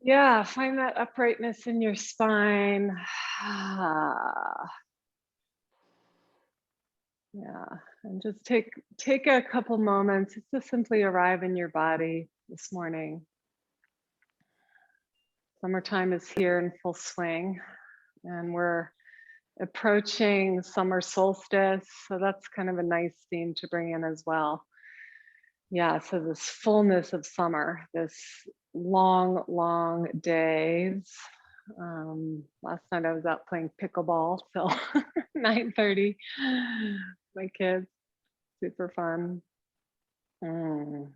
Yeah, find that uprightness in your spine. Yeah, and just take a couple moments to simply arrive in your body this morning. Summertime is here in full swing, and we're approaching summer solstice, so that's kind of a nice theme to bring in as well. Yeah, so this fullness of summer, this long, long days. Last night I was out playing pickleball till 9:30. My kids, super fun. Mm.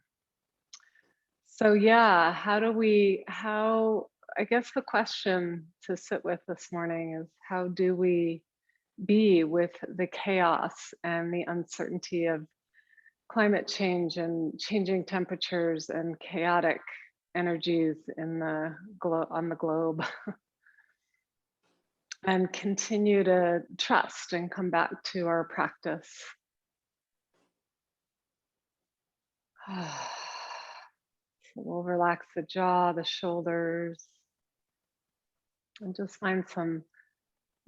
So yeah, how I guess the question to sit with this morning is how do we be with the chaos and the uncertainty of climate change and changing temperatures and chaotic energies in the on the globe, and continue to trust and come back to our practice. So we'll relax the jaw, the shoulders, and just find some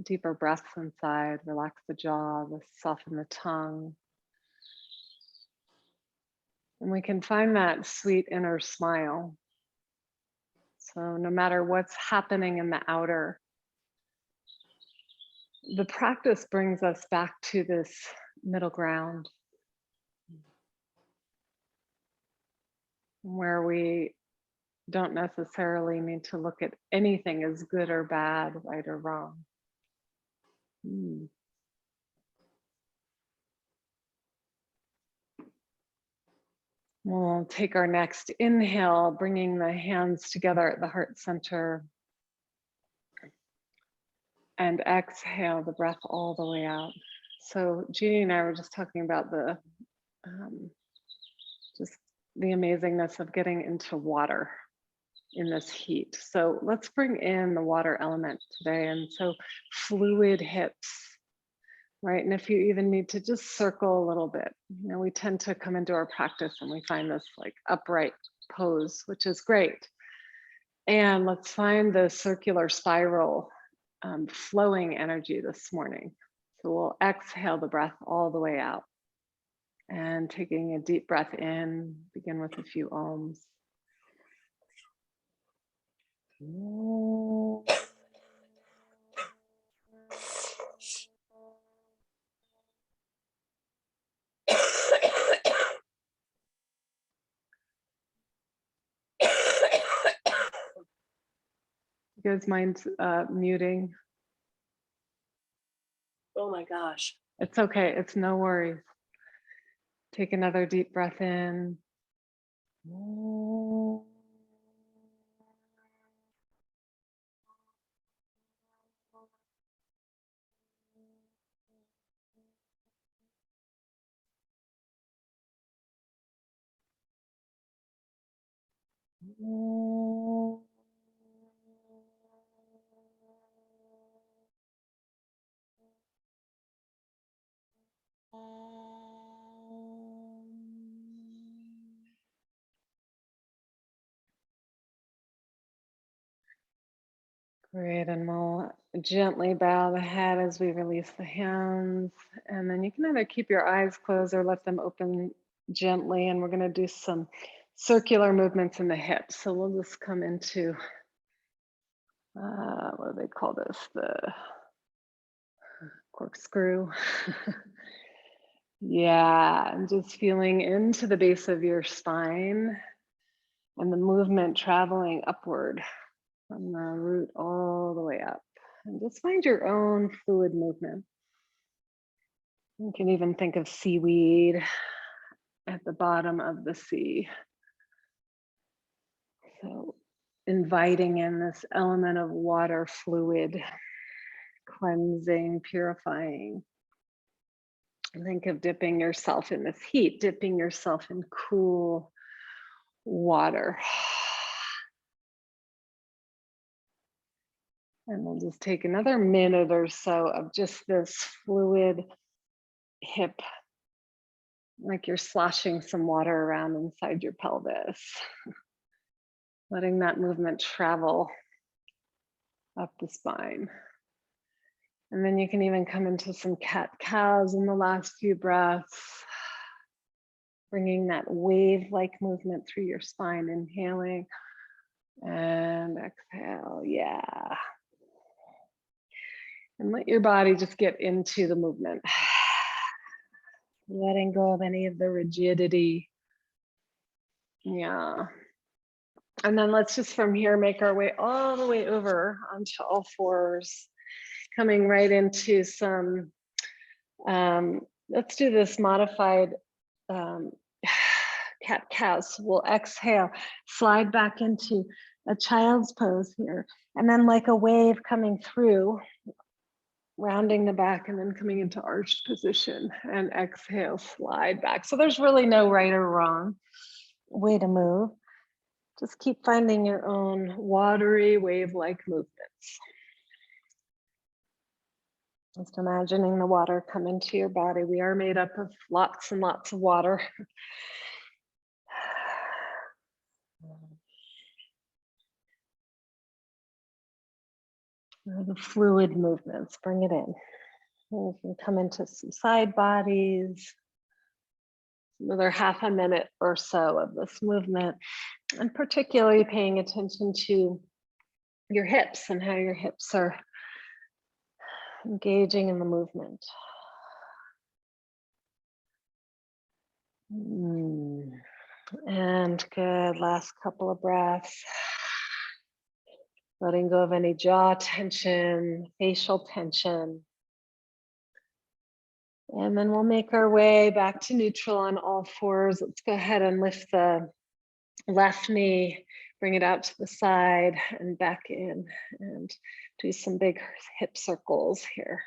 deeper breaths inside. Relax the jaw, soften the tongue. And we can find that sweet inner smile. So no matter what's happening in the outer, the practice brings us back to this middle ground where we don't necessarily need to look at anything as good or bad, right or wrong. Mm. We'll take our next inhale, bringing the hands together at the heart center, and exhale the breath all the way out. So Jeannie and I were just talking about um, just the amazingness of getting into water in this heat. So let's bring in the water element today. And so fluid hips, right? And if you even need to just circle a little bit, we tend to come into our practice and we find this like upright pose, which is great. And let's find the circular spiral flowing energy this morning. So we'll exhale the breath all the way out and taking a deep breath in, begin with a few ohms. You guys mind muting? Oh my gosh. It's okay. It's no worries. Take another deep breath in. Great, and we'll gently bow the head as we release the hands. And then you can either keep your eyes closed or let them open gently. And we're going to do some circular movements in the hips. So we'll just come into, what do they call this? The corkscrew. Yeah, and just feeling into the base of your spine and the movement traveling upward from the root all the way up. And just find your own fluid movement. You can even think of seaweed at the bottom of the sea. So inviting in this element of water fluid, cleansing, purifying. Think of dipping yourself in this heat, dipping yourself in cool water. And we'll just take another minute or so of just this fluid hip, like you're sloshing some water around inside your pelvis. letting that movement travel up the spine. And then you can even come into some cat-cows in the last few breaths, bringing that wave-like movement through your spine, inhaling and exhale, yeah. And let your body just get into the movement. Letting go of any of the rigidity. Yeah. And then let's just from here make our way all the way over onto all fours, coming right into some, let's do this modified cat-cow. So we'll exhale, slide back into a child's pose here. And then like a wave coming through, rounding the back and then coming into arched position, and exhale, slide back. So there's really no right or wrong way to move. Just keep finding your own watery wave-like movements. Just imagining the water come into your body. We are made up of lots and lots of water. The fluid movements, bring it in. We can come into some side bodies, another half a minute or so of this movement, and particularly paying attention to your hips and how your hips are engaging in the movement. And good, last couple of breaths. Letting go of any jaw tension, facial tension. And then we'll make our way back to neutral on all fours. Let's go ahead and lift the left knee, bring it out to the side and back in, and do some big hip circles here.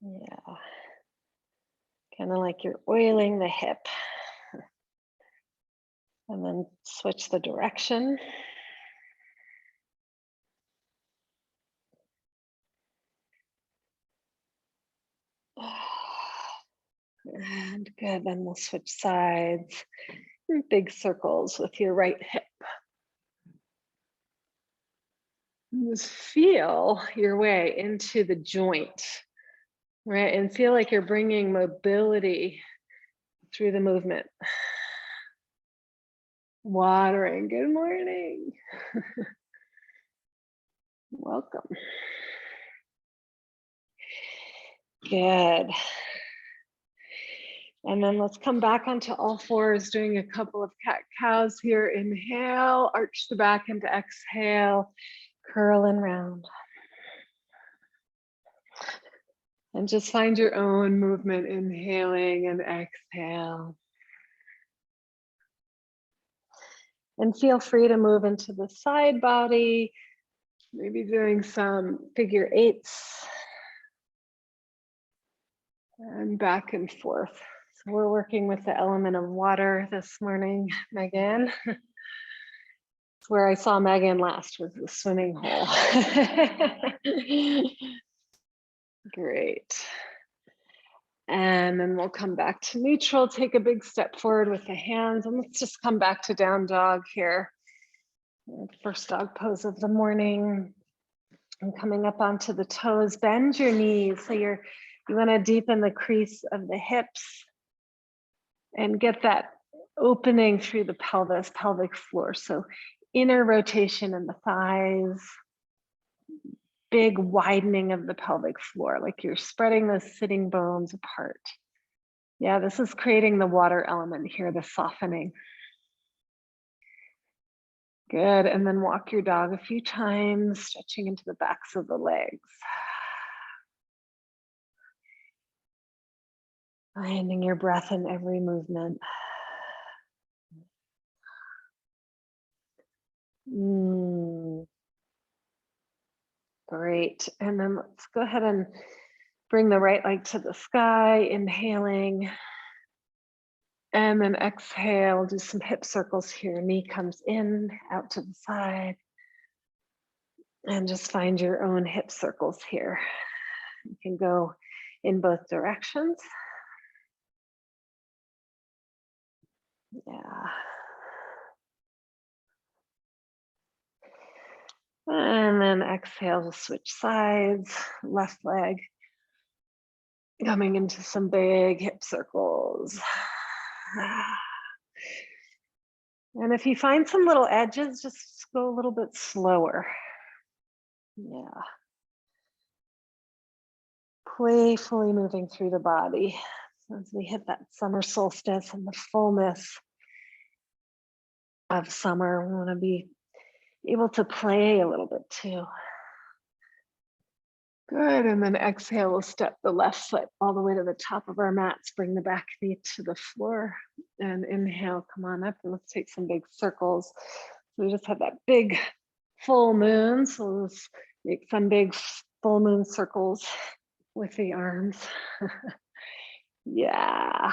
Yeah. Kind of like you're oiling the hip. And then switch the direction. And good, then we'll switch sides. Big circles with your right hip. Just feel your way into the joint, right? And feel like you're bringing mobility through the movement. Watering, good morning. Welcome. Good. And then let's come back onto all fours, doing a couple of cat-cows here. Inhale, arch the back into exhale, curl and round. And just find your own movement, inhaling and exhale. And feel free to move into the side body, maybe doing some figure eights. And back and forth. So we're working with the element of water this morning, Megan. It's where I saw Megan last, was the swimming hole. Great. And then we'll come back to neutral, take a big step forward with the hands, and let's just come back to down dog here. First dog pose of the morning. And coming up onto the toes, bend your knees. So you want to deepen the crease of the hips and get that opening through the pelvis, pelvic floor. So inner rotation in the thighs, big widening of the pelvic floor, like you're spreading those sitting bones apart. Yeah, this is creating the water element here, the softening. Good, and then walk your dog a few times, stretching into the backs of the legs. Finding your breath in every movement. Great, and then let's go ahead and bring the right leg to the sky, inhaling. And then exhale, do some hip circles here. Knee comes in, out to the side. And just find your own hip circles here. You can go in both directions. Yeah. And then exhale to switch sides, left leg coming into some big hip circles. And if you find some little edges, just go a little bit slower. Yeah. Playfully moving through the body as we hit that summer solstice and the fullness of summer. We want to be able to play a little bit too. Good, and then exhale, we'll step the left foot all the way to the top of our mats, bring the back knee to the floor, and inhale, come on up, and let's take some big circles. So we just had that big full moon, so let's make some big full moon circles with the arms. Yeah.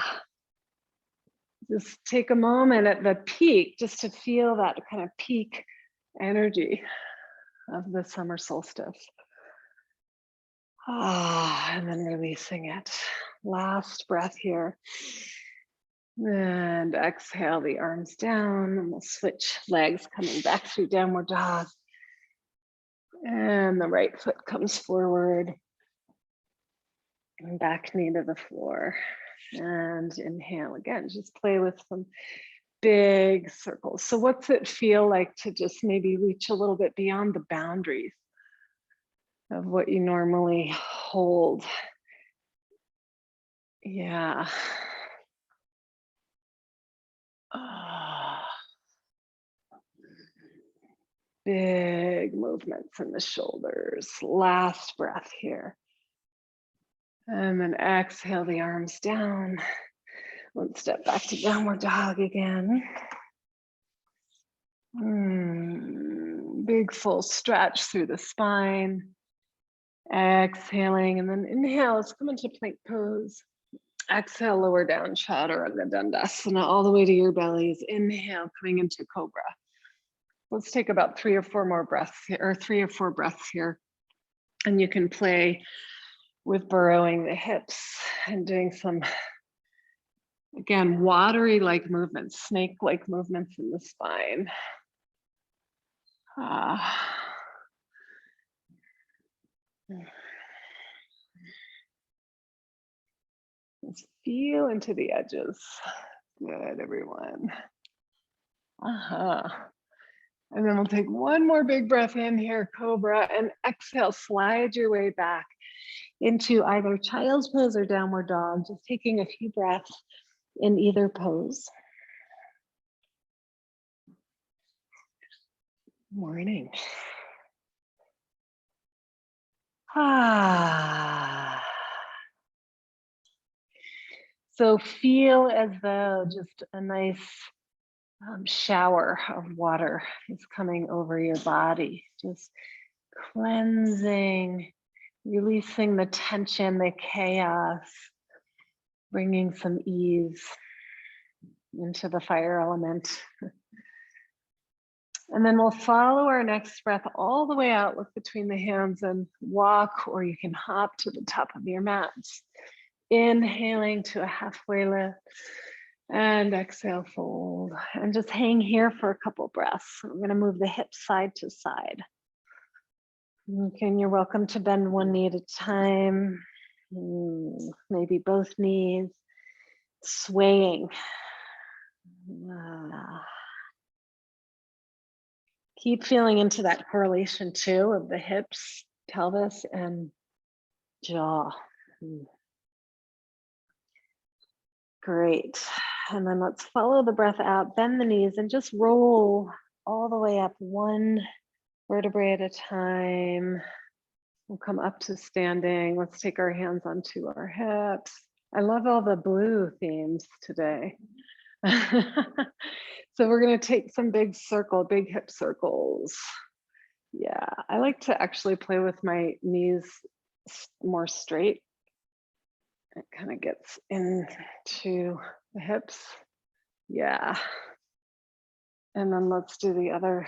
Just take a moment at the peak just to feel that kind of peak energy of the summer solstice. And then releasing it. Last breath here. And exhale the arms down, and we'll switch legs coming back through downward dog. And the right foot comes forward. And back knee to the floor. And inhale again, just play with some big circles. So what's it feel like to just maybe reach a little bit beyond the boundaries of what you normally hold? Yeah. Big movements in the shoulders. Last breath here. And then exhale the arms down. Let's step back to downward dog again. Big full stretch through the spine. Exhaling, and then inhale, let's come into plank pose. Exhale, lower down chaturanga dandasana all the way to your bellies. Inhale, coming into cobra. Let's take about 3 or 4 more breaths here, or 3 or 4 breaths here. And you can play with burrowing the hips and doing some, again, watery-like movements, snake-like movements in the spine. Let's feel into the edges. Good, everyone. And then we'll take one more big breath in here, cobra, and exhale, slide your way back into either child's pose or downward dog, just taking a few breaths in either pose. Morning. So feel as though just a nice shower of water is coming over your body, just cleansing, releasing the tension, the chaos, bringing some ease into the fire element. And then we'll follow our next breath all the way out, look between the hands and walk, or you can hop to the top of your mats. Inhaling to a halfway lift and exhale, fold, and just hang here for a couple breaths. We're going to move the hips side to side. Okay, and you're welcome to bend one knee at a time, maybe both knees, swaying. Keep feeling into that correlation too of the hips, pelvis, and jaw. Great. And then let's follow the breath out, bend the knees, and just roll all the way up, one vertebrae at a time. We'll come up to standing. Let's take our hands onto our hips. I love all the blue themes today. So we're going to take some big hip circles. Yeah, I like to actually play with my knees more straight. It kind of gets into the hips. Yeah. And then let's do the other.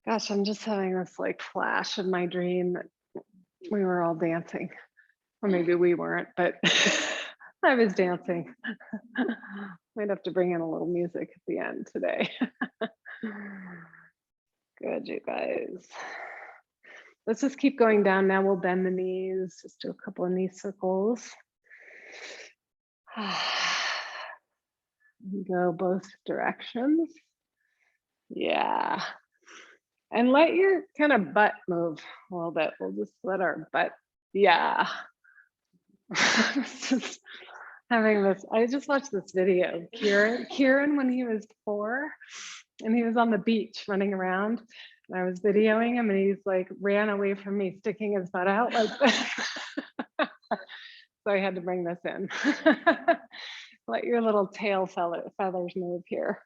Gosh, I'm just having this like flash in my dream that we were all dancing. Or maybe we weren't, but I was dancing. Might have to bring in a little music at the end today. Good, you guys. Let's just keep going down now. We'll bend the knees, just do a couple of knee circles. Go both directions. Yeah. And let your kind of butt move a little bit. We'll just let our butt, yeah. Just having this, I just watched this video. Kieran, when he was 4, and he was on the beach running around, and I was videoing him, and he's like ran away from me, sticking his butt out like this. So I had to bring this in. Let your little tail feathers move here.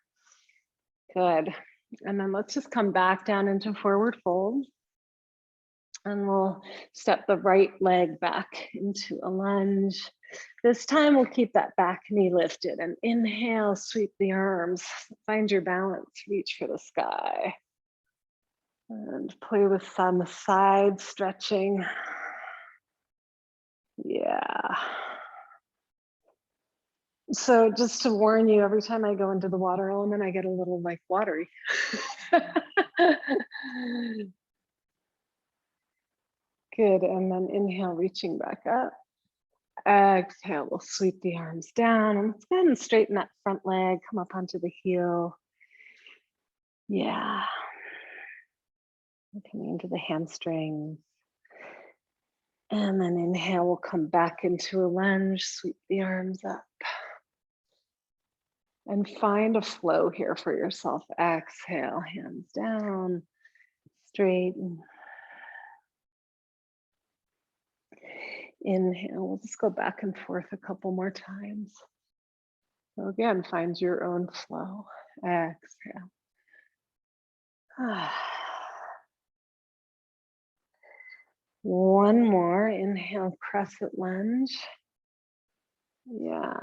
Good. And then let's just come back down into forward fold. And we'll step the right leg back into a lunge. This time we'll keep that back knee lifted and inhale, sweep the arms, find your balance, reach for the sky. And play with some side stretching. Yeah. So just to warn you, every time I go into the water element, I get a little like watery. Good, and then inhale, reaching back up. Exhale, we'll sweep the arms down. And let's go ahead and straighten that front leg, come up onto the heel. Yeah. Coming into the hamstrings. And then inhale, we'll come back into a lunge, sweep the arms up. And find a flow here for yourself. Exhale, hands down, straighten. Inhale, we'll just go back and forth a couple more times. So again, find your own flow. Exhale. One more, inhale, crescent lunge. Yeah.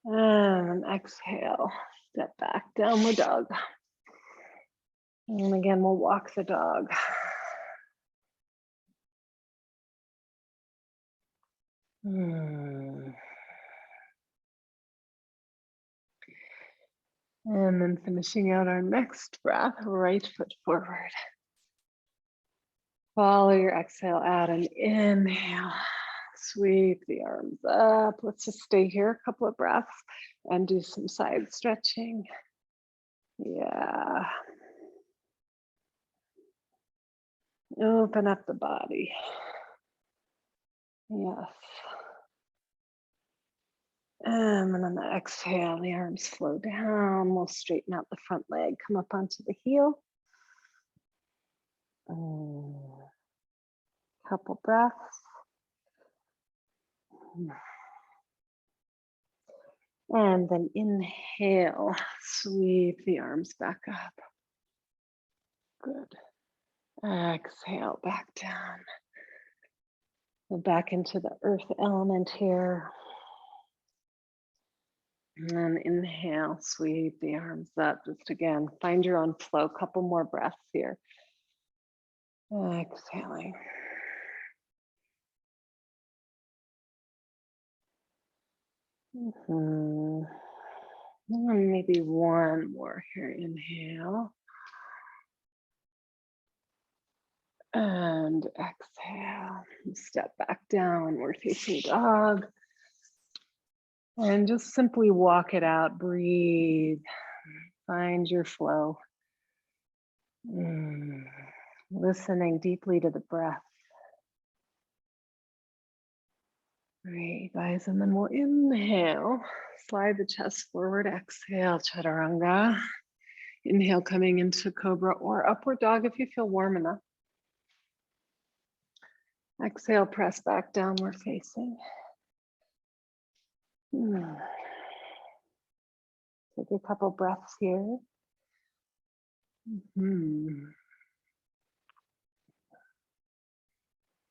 And exhale, step back, downward dog. And again, we'll walk the dog. And then finishing out our next breath, right foot forward. Follow your exhale out and inhale. Sweep the arms up. Let's just stay here a couple of breaths and do some side stretching. Yeah. Open up the body. Yes. And then on the exhale, the arms flow down. We'll straighten out the front leg, come up onto the heel. Couple breaths. And then inhale, sweep the arms back up. Good. Exhale, back down. Go back into the earth element here. And inhale, sweep the arms up. Just again, find your own flow. Couple more breaths here. Exhaling. And maybe one more here. Inhale. And exhale. Step back down. We're facing dog. And just simply walk it out. Breathe. Find your flow. Listening deeply to the breath. Great, guys. And then we'll inhale. Slide the chest forward. Exhale, chaturanga. Inhale, coming into cobra or upward dog if you feel warm enough. Exhale, press back, downward facing. Take a couple breaths here.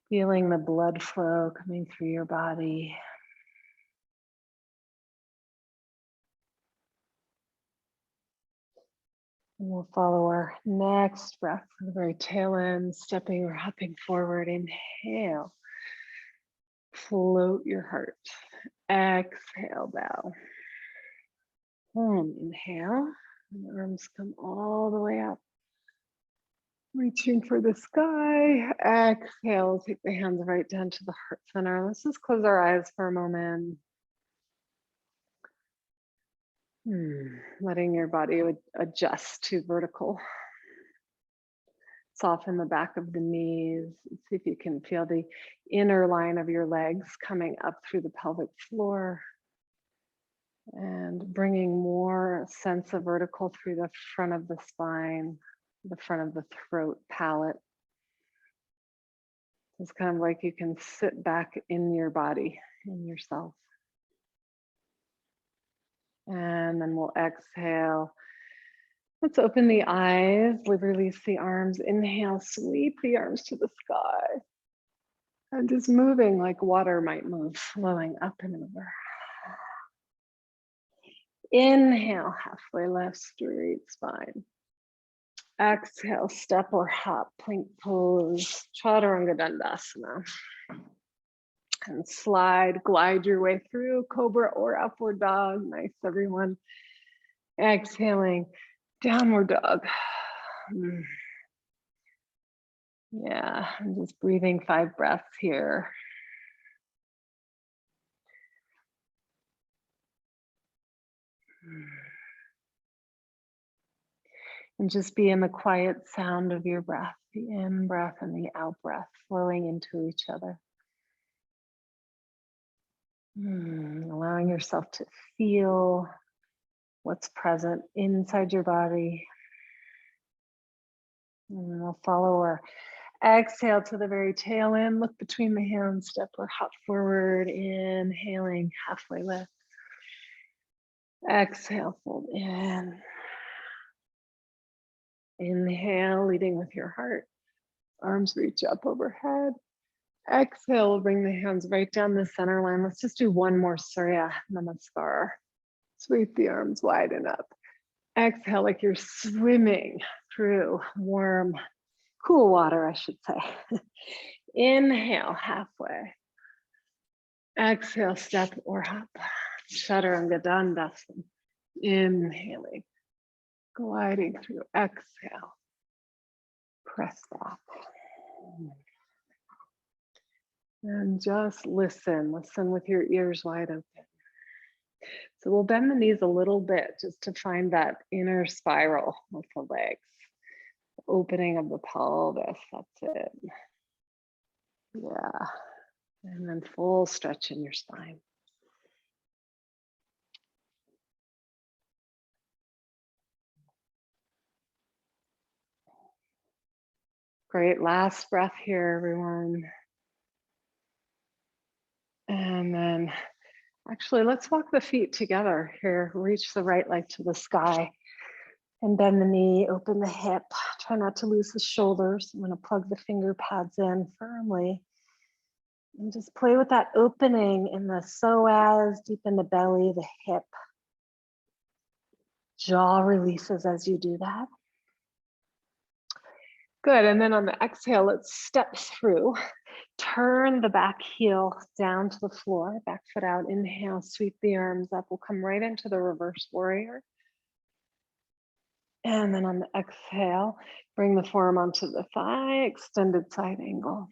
Feeling the blood flow coming through your body. And we'll follow our next breath from the very tail end, stepping or hopping forward. Inhale. Float your heart. Exhale, bow. Inhale, and the arms come all the way up. Reaching for the sky. Exhale, take the hands right down to the heart center. Let's just close our eyes for a moment. Letting your body adjust to vertical. Soften the back of the knees. See if you can feel the inner line of your legs coming up through the pelvic floor. And bringing more sense of vertical through the front of the spine, the front of the throat, palate. It's kind of like you can sit back in your body, in yourself. And then we'll exhale. Let's open the eyes, release the arms. Inhale, sweep the arms to the sky. And just moving like water might move, flowing up and over. Inhale, halfway lift, straight spine. Exhale, step or hop, plank pose, chaturanga dandasana. And slide, glide your way through cobra or upward dog. Nice, everyone. Exhaling, downward dog. Yeah, I'm just breathing 5 breaths here. And just be in the quiet sound of your breath, the in breath and the out breath flowing into each other. Allowing yourself to feel what's present inside your body. And we'll follow our exhale to the very tail end. Look between the hands, step or hop forward. Inhaling, halfway lift. Exhale, fold in. Inhale, leading with your heart. Arms reach up overhead. Exhale, bring the hands right down the center line. Let's just do one more Surya Namaskar. Sweep the arms wide and up. Exhale like you're swimming through warm, cool water, I should say. Inhale, halfway. Exhale, step or hop. Chaturanga dandasana. Inhaling, gliding through. Exhale, press back. And just listen with your ears wide open. So we'll bend the knees a little bit just to find that inner spiral with the legs. Opening of the pelvis, that's it. Yeah. And then full stretch in your spine. Great, last breath here, everyone. And then actually, let's walk the feet together here. Reach the right leg to the sky and bend the knee, open the hip. Try not to lose the shoulders. I'm gonna plug the finger pads in firmly. And just play with that opening in the psoas, deep in the belly, the hip. Jaw releases as you do that. Good, and then on the exhale, let's step through. Turn the back heel down to the floor, back foot out. Inhale, sweep the arms up. We'll come right into the reverse warrior. And then on the exhale, bring the forearm onto the thigh, extended side angle.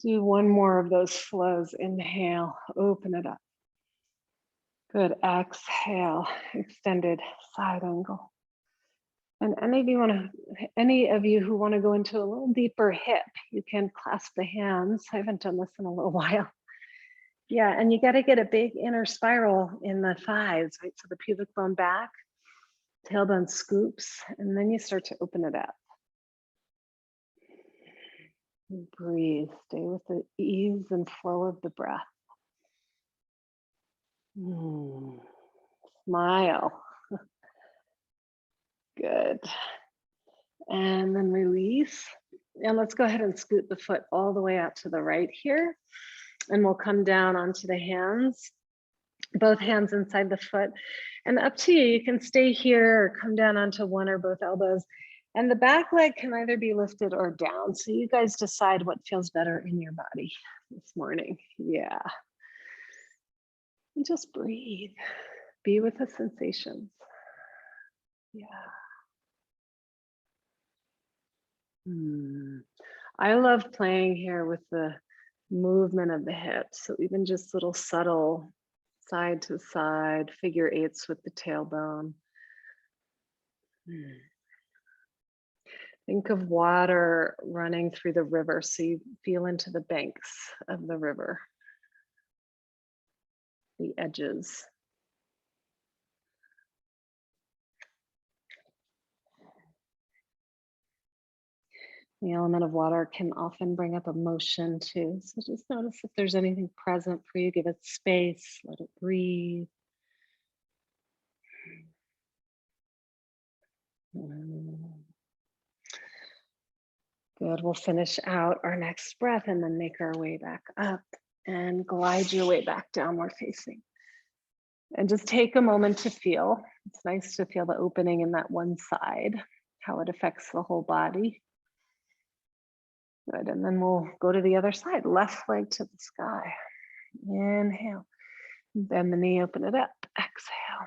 Do one more of those flows. Inhale, open it up. Good, exhale, extended side angle. And any of you who want to go into a little deeper hip, you can clasp the hands. I haven't done this in a little while. Yeah, and you got to get a big inner spiral in the thighs, right? So the pubic bone back, tailbone scoops, and then you start to open it up. Breathe, stay with the ease and flow of the breath. Smile. Good. And then release. And let's go ahead and scoot the foot all the way out to the right here. And we'll come down onto the hands, both hands inside the foot. And up to you, you can stay here or come down onto one or both elbows. And the back leg can either be lifted or down. So you guys decide what feels better in your body this morning. Yeah. And just breathe. Be with the sensations. Yeah. I love playing here with the movement of the hips. So even just little subtle side to side figure eights with the tailbone. Think of water running through the river, so you feel into the banks of the river, the edges. The element of water can often bring up emotion too. So just notice if there's anything present for you, give it space, let it breathe. Good, we'll finish out our next breath and then make our way back up and glide your way back downward facing. And just take a moment to feel. It's nice to feel the opening in that one side, how it affects the whole body. Good, and then we'll go to the other side, left leg to the sky. Inhale, bend the knee, open it up, exhale.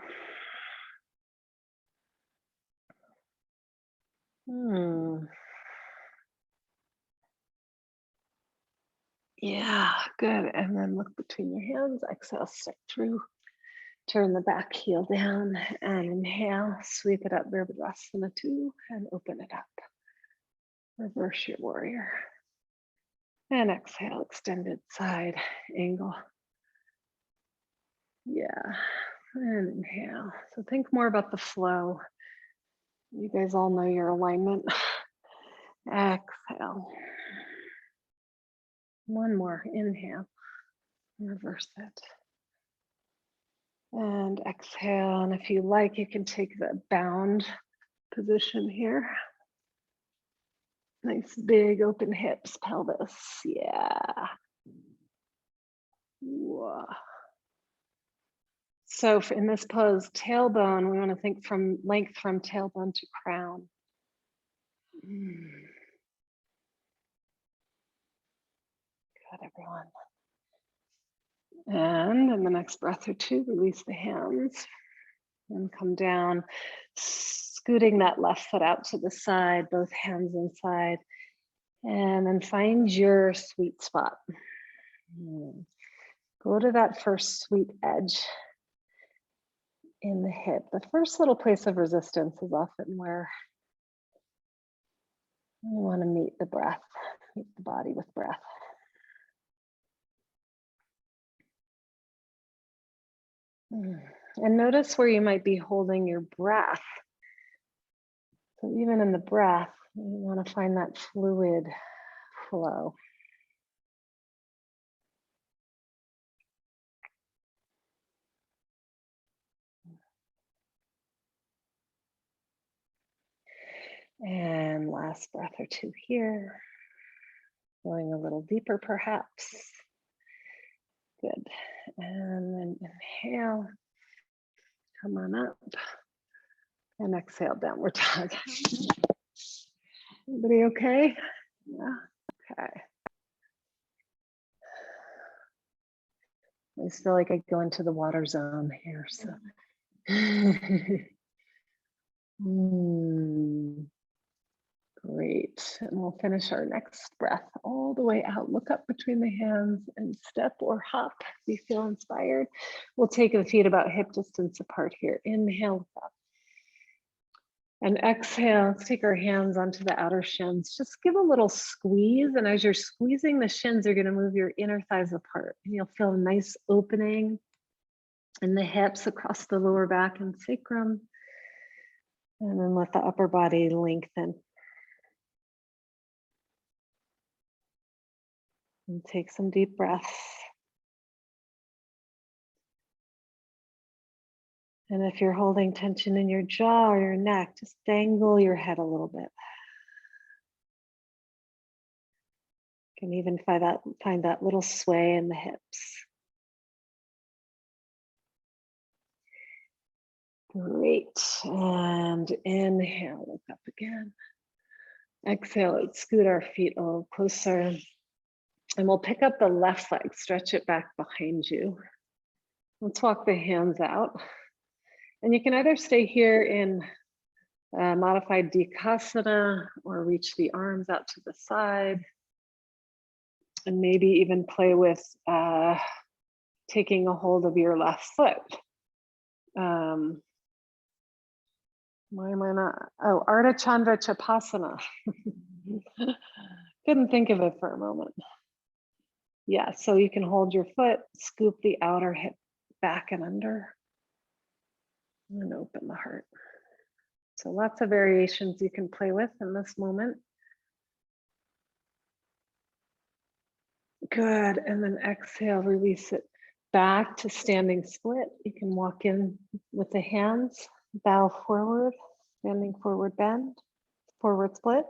Yeah, good. And then look between your hands, exhale, step through. Turn the back heel down and inhale, sweep it up, Virabhadrasana 2, and open it up. Reverse your warrior. And exhale, extended side angle. Yeah, and inhale. So think more about the flow. You guys all know your alignment. Exhale. One more, inhale, reverse it. And exhale, and if you like, you can take the bound position here. Nice big open hips, pelvis, yeah. Whoa. So in this pose, tailbone, we want to think from length from tailbone to crown. Good, everyone. And in the next breath or two, release the hands and come down, scooting that left foot out to the side, both hands inside, and then find your sweet spot. Go to that first sweet edge in the hip. The first little place of resistance is often where you want to meet the breath, meet the body with breath. And notice where you might be holding your breath. So even in the breath, you want to find that fluid flow. And last breath or two here. Going a little deeper perhaps. Good. And then inhale. Come on up. And exhale, downward dog. Everybody okay? Yeah, okay. I just feel like I go into the water zone here, so. Great, and we'll finish our next breath all the way out. Look up between the hands and step or hop if you feel inspired. We'll take the feet about hip distance apart here. Inhale up. And exhale, let's take our hands onto the outer shins. Just give a little squeeze. And as you're squeezing the shins, you're gonna move your inner thighs apart. And you'll feel a nice opening in the hips across the lower back and sacrum. And then let the upper body lengthen. And take some deep breaths. And if you're holding tension in your jaw or your neck, just dangle your head a little bit. You can even find that little sway in the hips. Great. And inhale, look up again. Exhale, let's scoot our feet a little closer. And we'll pick up the left leg, stretch it back behind you. Let's walk the hands out. And you can either stay here in modified Dikasana or reach the arms out to the side. And maybe even play with taking a hold of your left foot. Why am I not? Oh, Ardha Chandra Chapasana. Couldn't think of it for a moment. Yeah, so you can hold your foot, scoop the outer hip back and under, and open the heart. So lots of variations you can play with in this moment. Good, and then exhale, release it back to standing split. You can walk in with the hands, bow forward, standing forward bend, forward split.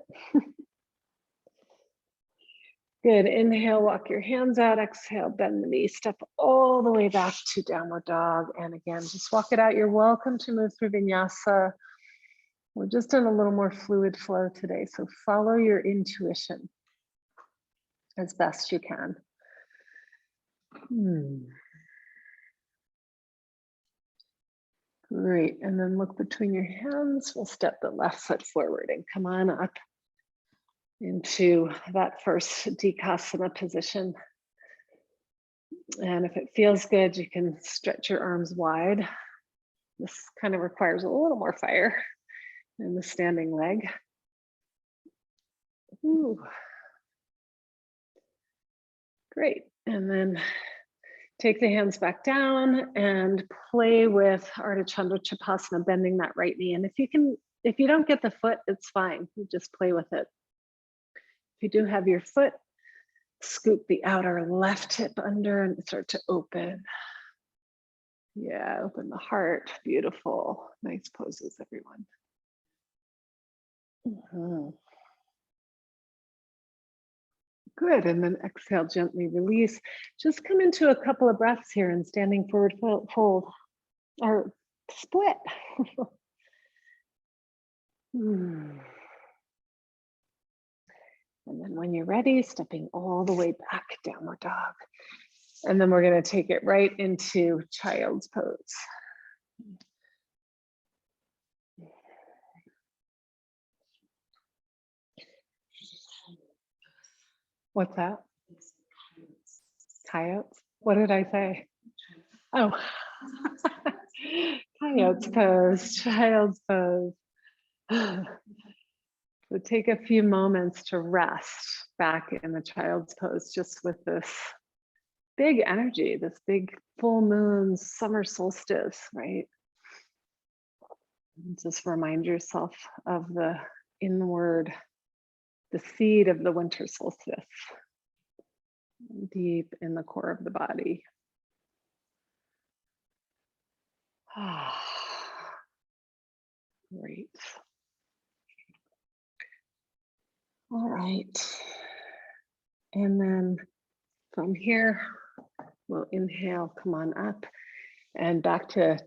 Good, inhale, walk your hands out, exhale, bend the knee, step all the way back to downward dog. And again, just walk it out. You're welcome to move through Vinyasa. We're just in a little more fluid flow today, so follow your intuition as best you can. Great, and then look between your hands. We'll step the left foot forward and come on up into that first Dikasana position. And if it feels good, you can stretch your arms wide. This kind of requires a little more fire in the standing leg. Ooh. Great, and then take the hands back down and play with Ardha Chandra Chapasana, bending that right knee. And if you don't get the foot, it's fine. You just play with it. If you do have your foot, scoop the outer left hip under and start to open. Yeah, open the heart. Beautiful. Nice poses, everyone. Good, and then exhale, gently release. Just come into a couple of breaths here and standing forward fold or split. And then when you're ready, stepping all the way back, downward dog. And then we're going to take it right into child's pose. What's that? Coyotes? What did I say? Oh, coyotes pose, child's pose. So take a few moments to rest back in the child's pose, just with this big energy, this big full moon, summer solstice, right? And just remind yourself of the inward, the seed of the winter solstice, deep in the core of the body. Great. All right. And then from here, we'll inhale, come on up and back to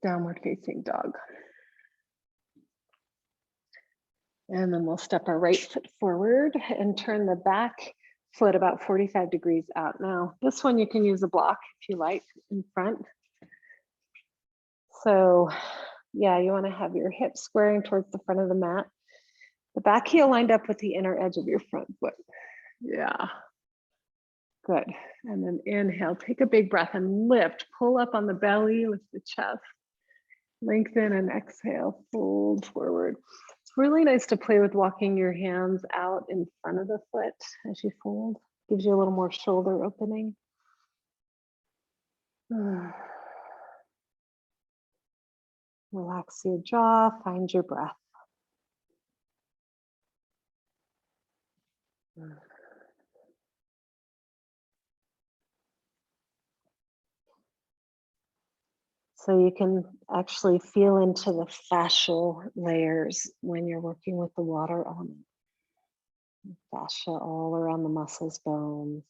downward facing dog. And then we'll step our right foot forward and turn the back foot about 45 degrees out. Now, this one you can use a block if you like in front. So yeah, you want to have your hips squaring towards the front of the mat. The back heel lined up with the inner edge of your front foot. Yeah, good. And then inhale, take a big breath and lift, pull up on the belly, lift the chest. Lengthen and exhale, fold forward. It's really nice to play with walking your hands out in front of the foot as you fold. Gives you a little more shoulder opening. Relax your jaw, find your breath. So you can actually feel into the fascial layers when you're working with the water element. Fascia all around the muscles, bones.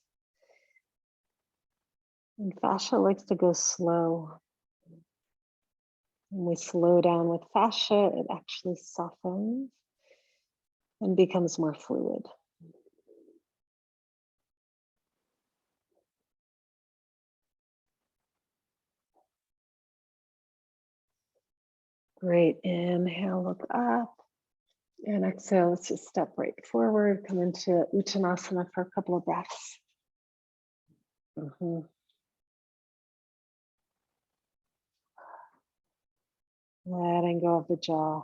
And fascia likes to go slow. When we slow down with fascia, it actually softens and becomes more fluid. Great. Inhale, look up. And exhale, let's just step right forward, come into Uttanasana for a couple of breaths. Letting go of the jaw.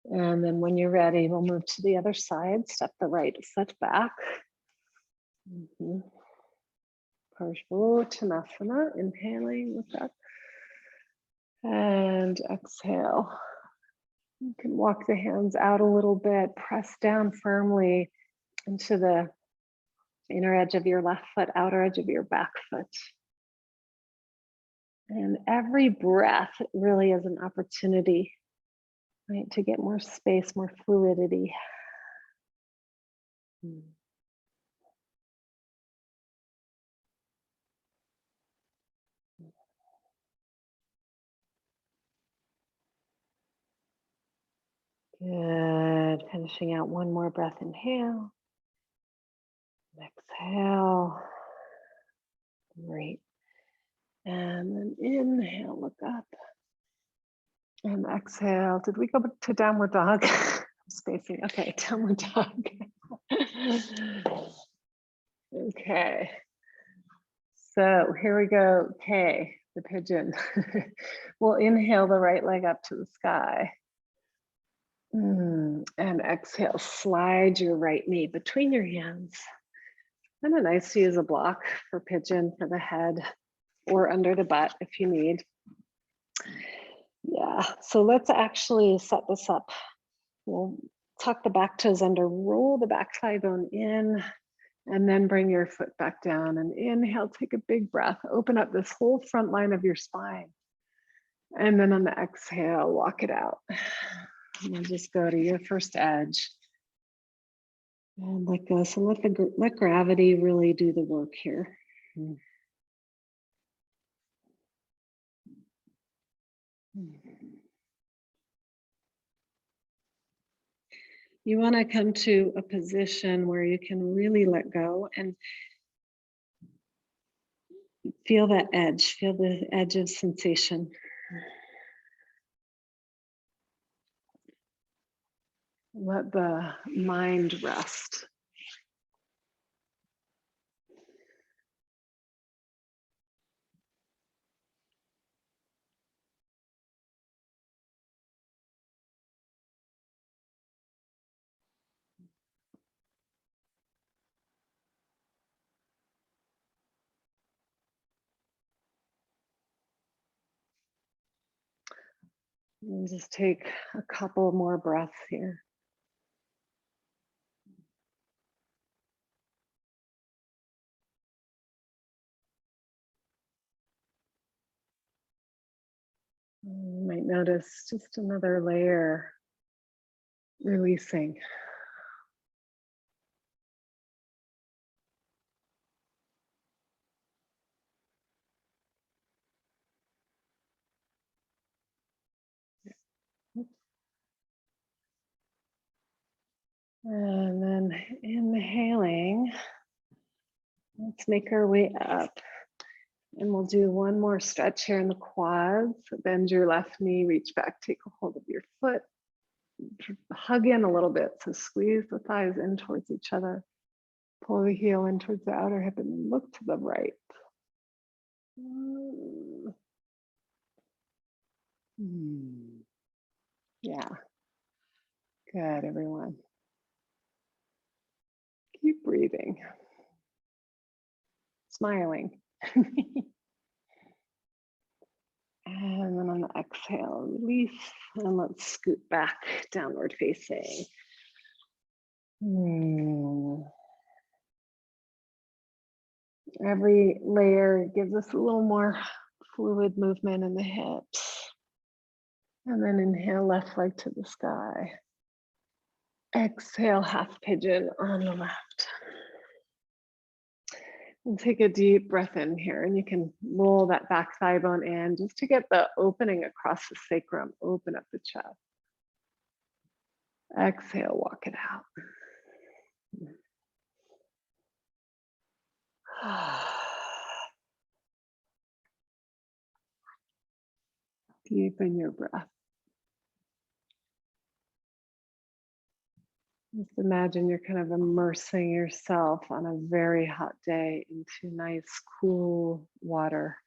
And then when you're ready, we'll move to the other side. Step the right foot back. Parsvottanasana, inhaling, look up. And exhale. You can walk the hands out a little bit, press down firmly into the inner edge of your left foot, outer edge of your back foot. And every breath really is an opportunity, right, to get more space, more fluidity. Good. Finishing out one more breath. Inhale. Exhale. Great. And then inhale, look up. And exhale. Did we go to downward dog? I'm spacing. Okay, downward dog. Okay. So here we go. K, the pigeon. We'll inhale the right leg up to the sky. And exhale, slide your right knee between your hands. Kind of nice to use a block for pigeon for the head or under the butt if you need. Yeah, so let's actually set this up. We'll tuck the back toes under, roll the back thigh bone in, and then bring your foot back down and inhale, take a big breath, open up this whole front line of your spine. And then on the exhale, walk it out. And we'll just go to your first edge. And let go. So let gravity really do the work here. You want to come to a position where you can really let go and feel that edge, feel the edge of sensation. Let the mind rest. And just take a couple more breaths here. You might notice just another layer releasing. And then inhaling, let's make our way up. And we'll do one more stretch here in the quads. Bend your left knee, reach back, take a hold of your foot. Hug in a little bit, so squeeze the thighs in towards each other. Pull the heel in towards the outer hip and look to the right. Yeah, good, everyone. Keep breathing, smiling. And then on the exhale, release, and let's scoot back, downward facing. Every layer gives us a little more fluid movement in the hips. And then inhale, left leg to the sky. Exhale, half pigeon on the left. And take a deep breath in here, and you can roll that back thigh bone in just to get the opening across the sacrum, open up the chest. Exhale, walk it out. Deepen your breath. Just imagine you're kind of immersing yourself on a very hot day into nice, cool water.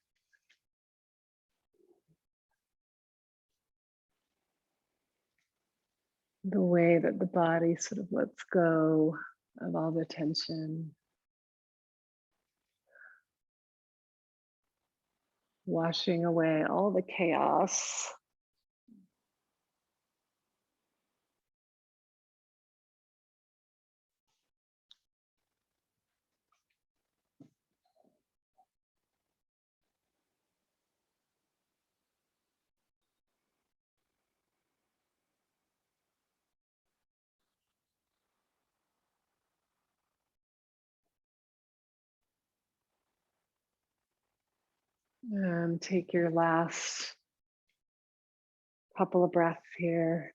The way that the body sort of lets go of all the tension, washing away all the chaos. And take your last couple of breaths here.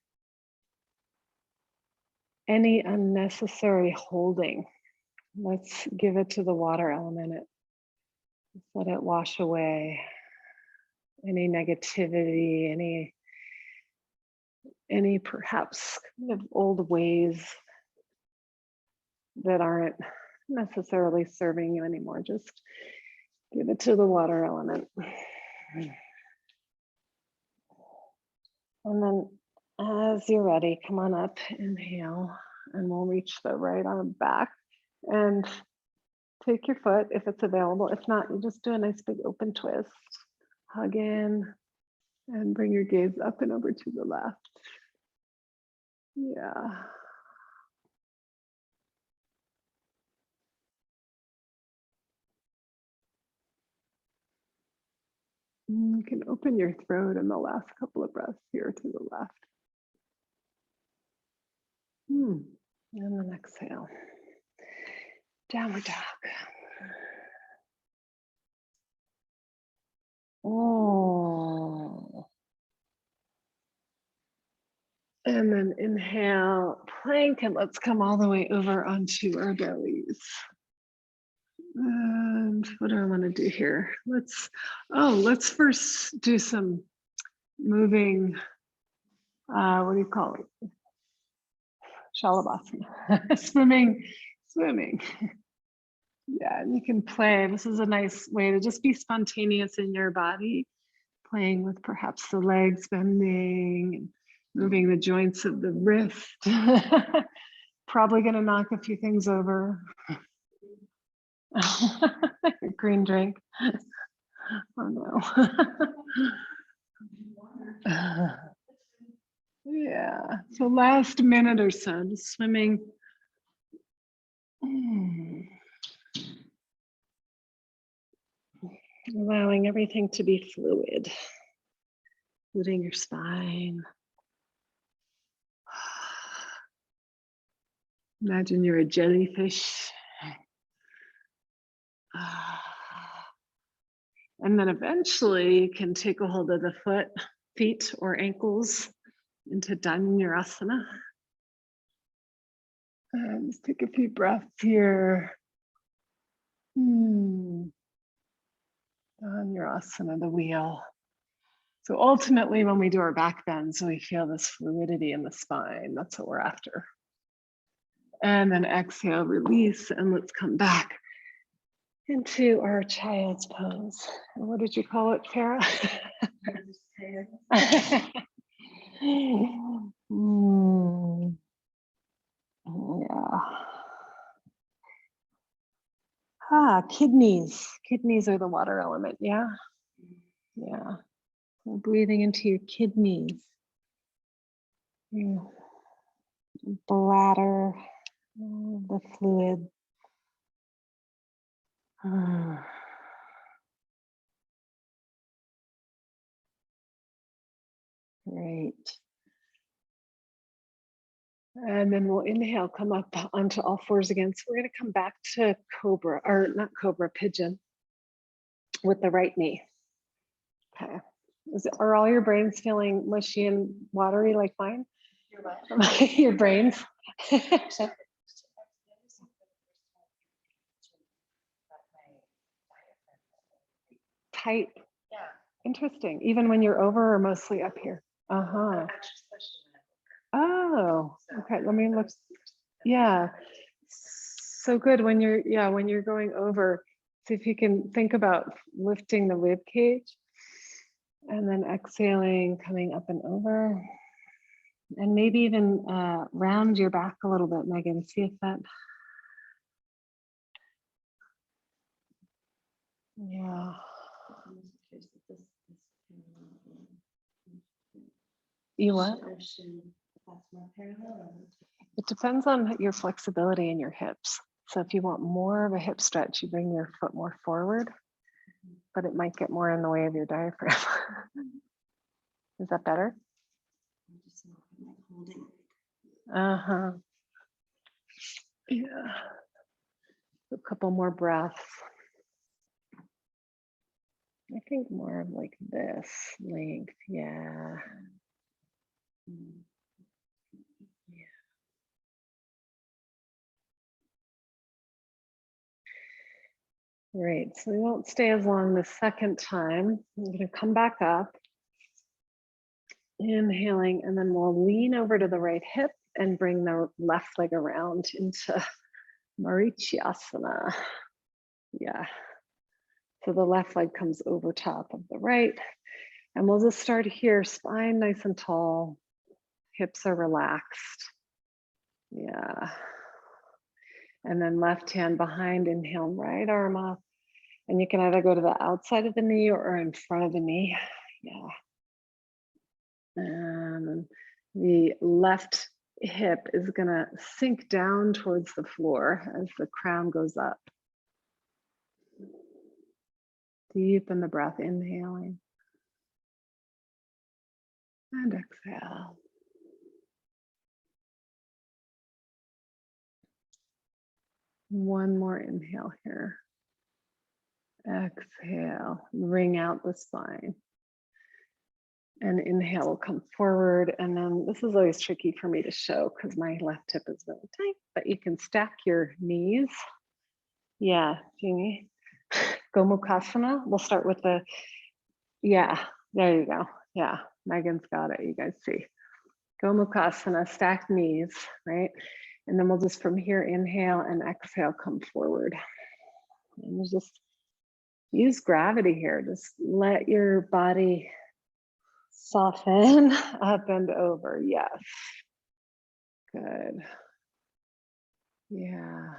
Any unnecessary holding, let's give it to the water element. Just let it wash away any negativity, any perhaps kind of old ways that aren't necessarily serving you anymore. Just give it to the water element. And then as you're ready, come on up, inhale, and we'll reach the right arm back and take your foot if it's available. If not, you just do a nice big open twist. Hug in and bring your gaze up and over to the left. Yeah. You can open your throat in the last couple of breaths here to the left. And then exhale. Downward dog. Oh. And then inhale, plank, and let's come all the way over onto our bellies. And what do I want to do here? Let's first do some moving, what do you call it? Shalabhasana. Swimming. Yeah, and you can play. This is a nice way to just be spontaneous in your body, playing with perhaps the legs bending and moving the joints of the wrist. Probably going to knock a few things over. Green drink. Oh no. Yeah, so last minute or so, just swimming. Allowing everything to be fluid, including your spine. Imagine you're a jellyfish. And then eventually you can take a hold of the feet or ankles into Vinyasa. And just take a few breaths here. Vinyasa, the wheel. So ultimately, when we do our back bends, we feel this fluidity in the spine. That's what we're after. And then exhale, release, and let's come back into our child's pose. And what did you call it, Farah? Yeah. Kidneys. Kidneys are the water element, yeah? Yeah. So breathing into your kidneys. Your bladder, the fluid. Great. And then we'll inhale, come up onto all fours again. So we're going to come back to cobra, or not cobra, pigeon with the right knee. Okay. Are all your brains feeling mushy and watery like mine? Your brains? Tight. Interesting. Even when you're over or mostly up here? Uh-huh. Oh, okay. Let me look. Yeah. So good when you're going over, see if you can think about lifting the rib cage and then exhaling, coming up and over. And maybe even round your back a little bit, Megan. See if that. Yeah. You what? It depends on your flexibility in your hips. So if you want more of a hip stretch, you bring your foot more forward, but it might get more in the way of your diaphragm. Is that better? Uh-huh. Yeah. A couple more breaths. I think more of like this length. Yeah. Great. So we won't stay as long the second time. I'm going to come back up, inhaling, and then we'll lean over to the right hip and bring the left leg around into Vinyasa. Yeah. So the left leg comes over top of the right. And we'll just start here, spine nice and tall, hips are relaxed. Yeah. And then left hand behind, inhale, right arm up. And you can either go to the outside of the knee or in front of the knee. Yeah. And the left hip is gonna sink down towards the floor as the crown goes up. Deepen the breath, inhaling. And exhale. One more inhale here. Exhale, wring out the spine. And inhale will come forward. And then this is always tricky for me to show because my left hip is really tight, but you can stack your knees. Yeah, Jeannie. Gomukhasana. We'll start with the, yeah, there you go. Yeah, Megan's got it. You guys see. Gomukhasana, stacked knees, right? And then we'll just from here, inhale and exhale, come forward. And we'll just use gravity here. Just let your body soften up and over. Yes. Good. Yeah.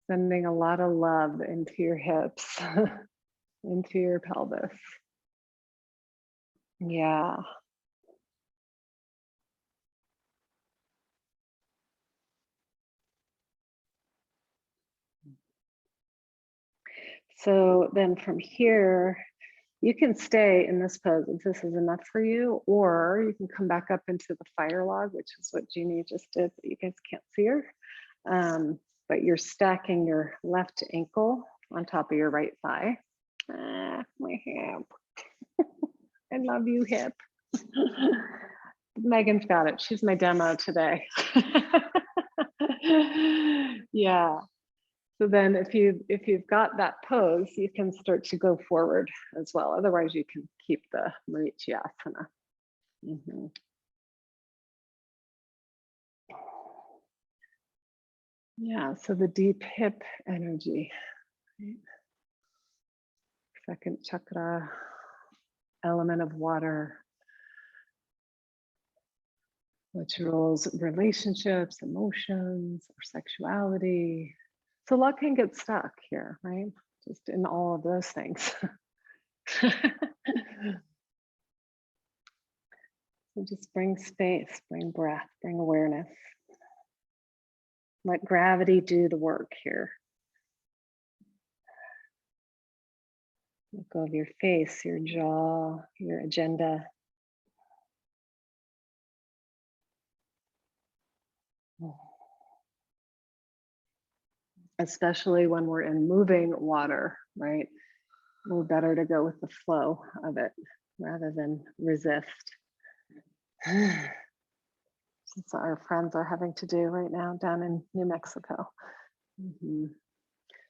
Sending a lot of love into your hips, into your pelvis. Yeah. So then from here, you can stay in this pose if this is enough for you, or you can come back up into the fire log, which is what Jeannie just did, but you guys can't see her. But you're stacking your left ankle on top of your right thigh. Ah, my hip. I love you, hip. Megan's got it. She's my demo today. Yeah. So then if you've got that pose, you can start to go forward as well. Otherwise, you can keep the Vinyasa. Yeah, so the deep hip energy. Right? Second chakra, element of water, which rules relationships, emotions, or sexuality. So a lot can get stuck here, right? Just in all of those things. So just bring space, bring breath, bring awareness. Let gravity do the work here. Let go of your face, your jaw, your agenda. Especially when we're in moving water, right? We're better to go with the flow of it rather than resist. That's what our friends are having to do right now down in New Mexico.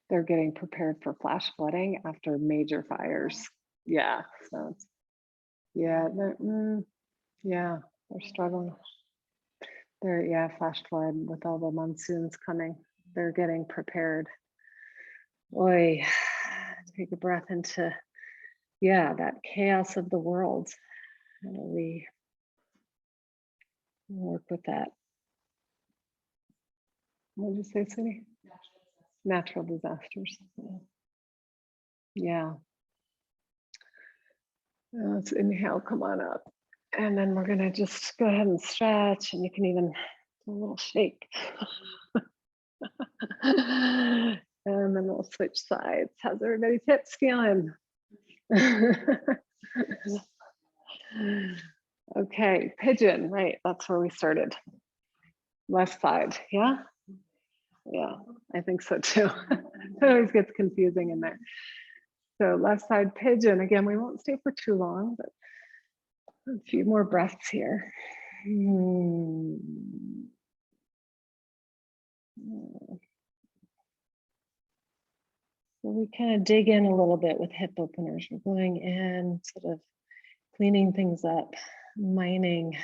They're getting prepared for flash flooding after major fires. Yeah, so it's, yeah, yeah, they're struggling. They're, yeah, flash flood with all the monsoons coming. They're getting prepared. Boy, take a breath into, yeah, that chaos of the world. How do we work with that? What did you say, Cindy? Natural disasters. Yeah. Let's inhale, come on up. And then we're gonna just go ahead and stretch, and you can even do a little shake. And then we'll switch sides. How's everybody's hips feeling? Okay, pigeon, right, that's where we started. Left side, yeah? Yeah, I think so too. It always gets confusing in there. So left side pigeon, again, we won't stay for too long, but a few more breaths here. So we kind of dig in a little bit with hip openers. We're going in, sort of cleaning things up, mining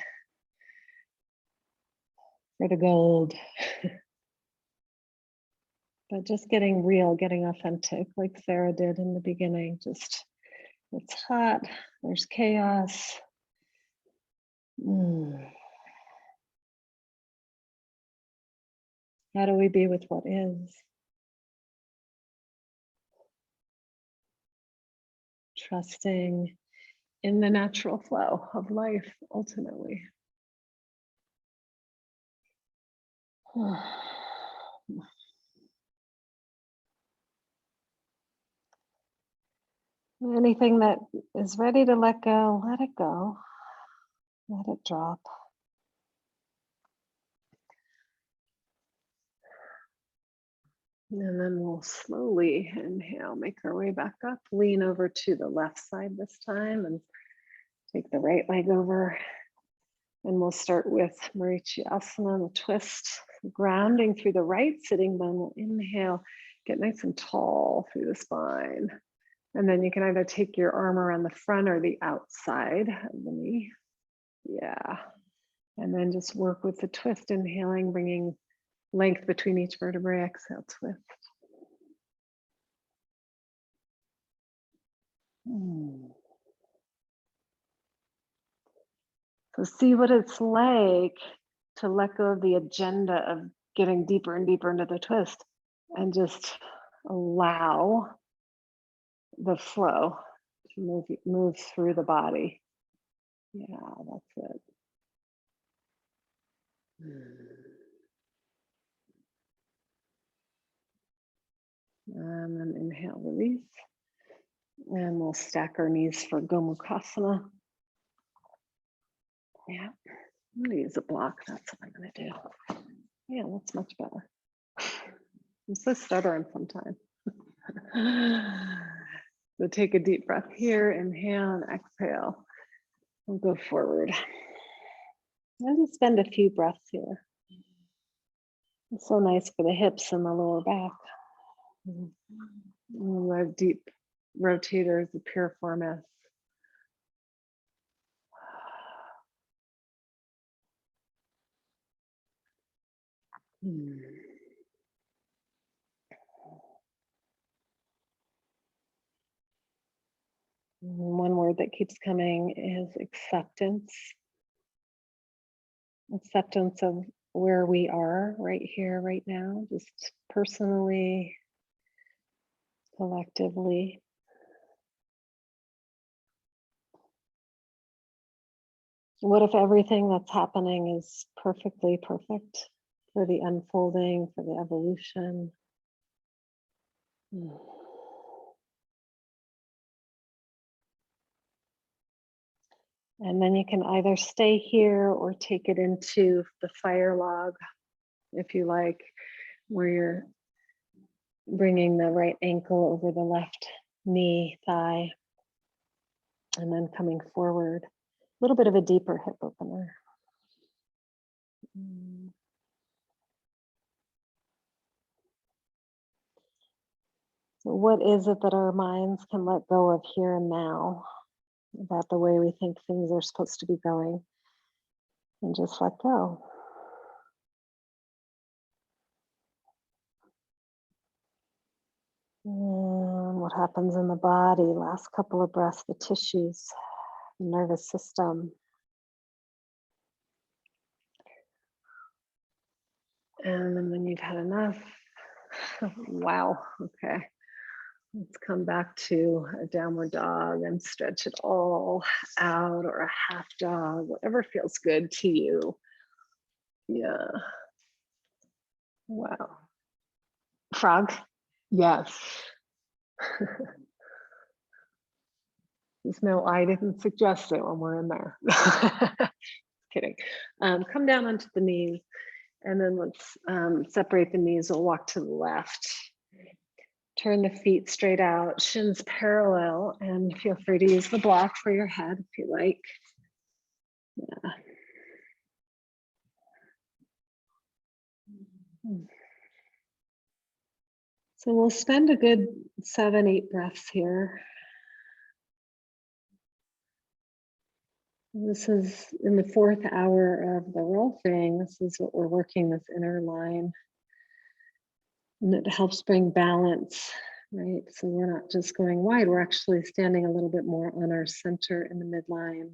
for the gold. But just getting real, getting authentic, like Sarah did in the beginning. Just, it's hot, there's chaos. How do we be with what is? Trusting in the natural flow of life, ultimately. Anything that is ready to let go, let it go. Let it drop. And then we'll slowly inhale, make our way back up, lean over to the left side this time and take the right leg over. And we'll start with Vinyasa, the twist, grounding through the right sitting bone. We'll inhale, get nice and tall through the spine. And then you can either take your arm around the front or the outside of the knee. Yeah. And then just work with the twist, inhaling, bringing length between each vertebrae. Exhale, twist. So see what it's like to let go of the agenda of getting deeper and deeper into the twist and just allow the flow to move through the body. Yeah, that's it. And then inhale, release. And we'll stack our knees for Gomukhasana. Yeah, I'm gonna use a block. That's what I'm gonna do. Yeah, that's much better. I'm so stubborn sometimes. So take a deep breath here, inhale and exhale. We'll go forward. And just spend a few breaths here. It's so nice for the hips and the lower back. The deep rotators, the piriformis. One word that keeps coming is acceptance. Acceptance of where we are right here, right now, just personally, collectively. What if everything that's happening is perfectly perfect for the unfolding, for the evolution? And then you can either stay here or take it into the fire log, if you like, where you're bringing the right ankle over the left knee, thigh, and then coming forward. A little bit of a deeper hip opener. So what is it that our minds can let go of here and now about the way we think things are supposed to be going, and just let go? And what happens in the body? Last couple of breaths, the tissues, the nervous system. And then when you've had enough, wow, okay. Let's come back to a downward dog and stretch it all out, or a half dog, whatever feels good to you. Yeah. Wow. Frog? Yes. Just no, I didn't suggest it when we're in there. Kidding. Come down onto the knees, and then let's separate the knees. We'll walk to the left. Turn the feet straight out, shins parallel, and feel free to use the block for your head if you like. Yeah. So we'll spend a good 7-8 breaths here. This is in the 4th hour of the roll thing. This is what we're working, this inner line. And it helps bring balance, right? So we're not just going wide, we're actually standing a little bit more on our center in the midline.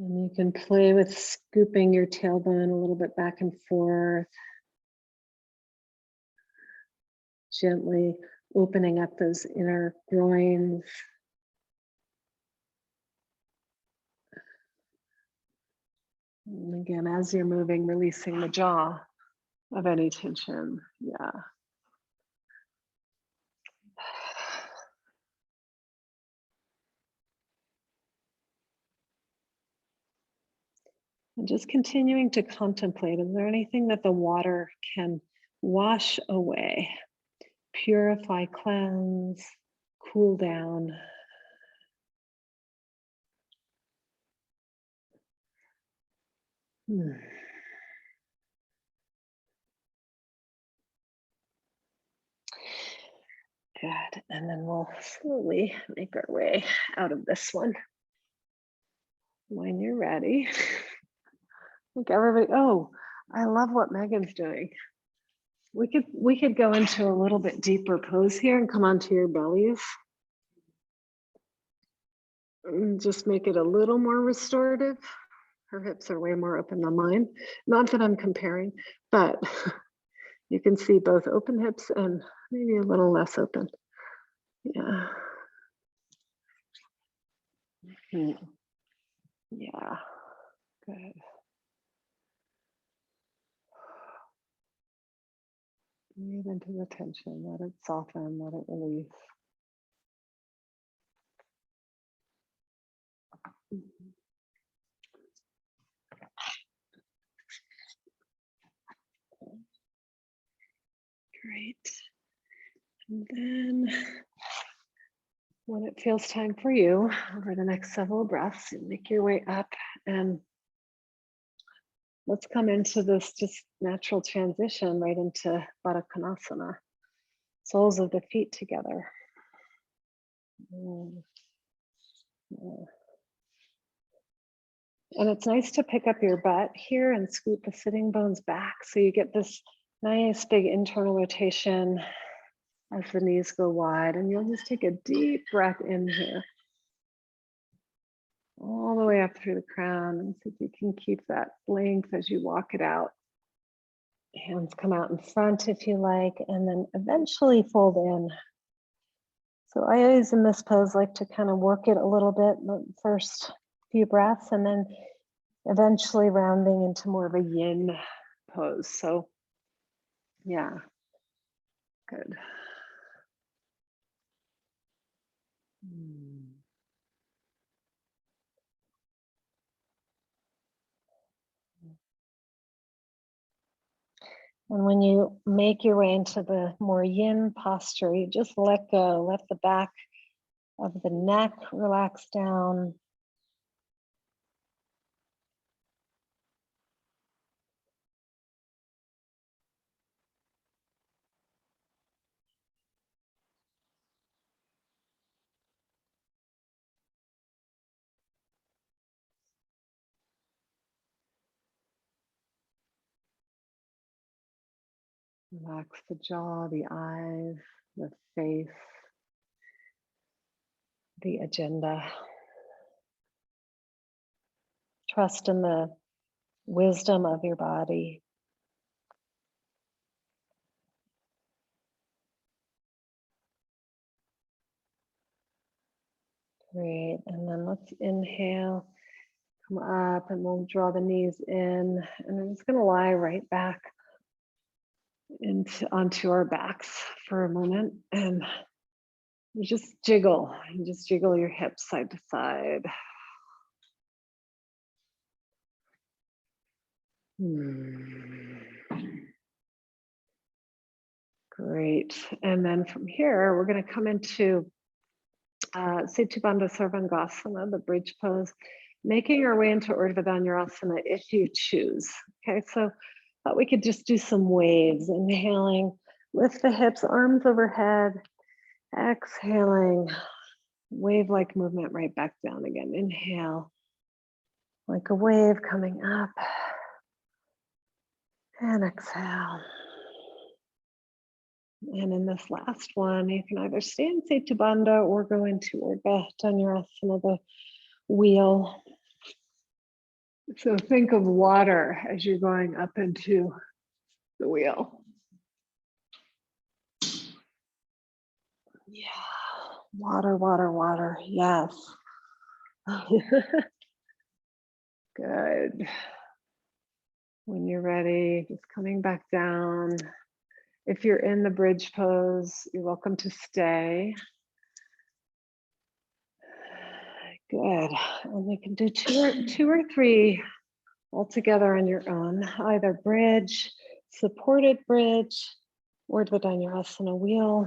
And you can play with scooping your tailbone a little bit back and forth. Gently opening up those inner groins. And again, as you're moving, releasing the jaw of any tension. Yeah. And just continuing to contemplate, is there anything that the water can wash away, purify, cleanse, cool down? Good. And then we'll slowly make our way out of this one. When you're ready. Look, everybody, oh, I love what Megan's doing. We could go into a little bit deeper pose here and come onto your bellies. And just make it a little more restorative. Her hips are way more open than mine. Not that I'm comparing, but you can see both open hips and maybe a little less open. Yeah. Yeah, good. Breathe into the tension, let it soften, let it release. Great. And then when it feels time for you, over the next several breaths, you make your way up, and let's come into this just natural transition right into Baddha Konasana. Soles of the feet together. Yeah. And it's nice to pick up your butt here and scoot the sitting bones back, so you get this nice big internal rotation as the knees go wide. And you'll just take a deep breath in here, all the way up through the crown, and see if you can keep that length as you walk it out. Hands come out in front if you like, and then eventually fold in. So I always in this pose like to kind of work it a little bit, the first few breaths, and then eventually rounding into more of a yin pose. So yeah, good. And when you make your way into the more yin posture, you just let go, let the back of the neck relax down. Relax the jaw, the eyes, the face, the agenda. Trust in the wisdom of your body. Great. And then let's inhale, come up, and we'll draw the knees in. And I'm just going to lie right back onto our backs for a moment. And you just jiggle. You just jiggle your hips side to side. Great. And then from here, we're going to come into Setu Bandha Sarvangasana, the bridge pose, making our way into Urdhva Dhanurasana if you choose. Okay, so we could just do some waves. Inhaling, lift the hips, arms overhead. Exhaling, wave-like movement right back down again. Inhale, like a wave coming up. And exhale. And in this last one, you can either stay in Setu Bandha or go into Urdhva Dhanurasana, the wheel. So think of water as you're going up into the wheel. Yeah, water, water, water. Yes. Good. When you're ready, just coming back down. If you're in the bridge pose, you're welcome to stay. Good. And you can do two or three all together on your own, either bridge, supported bridge, or Urdhva Dhanurasana wheel.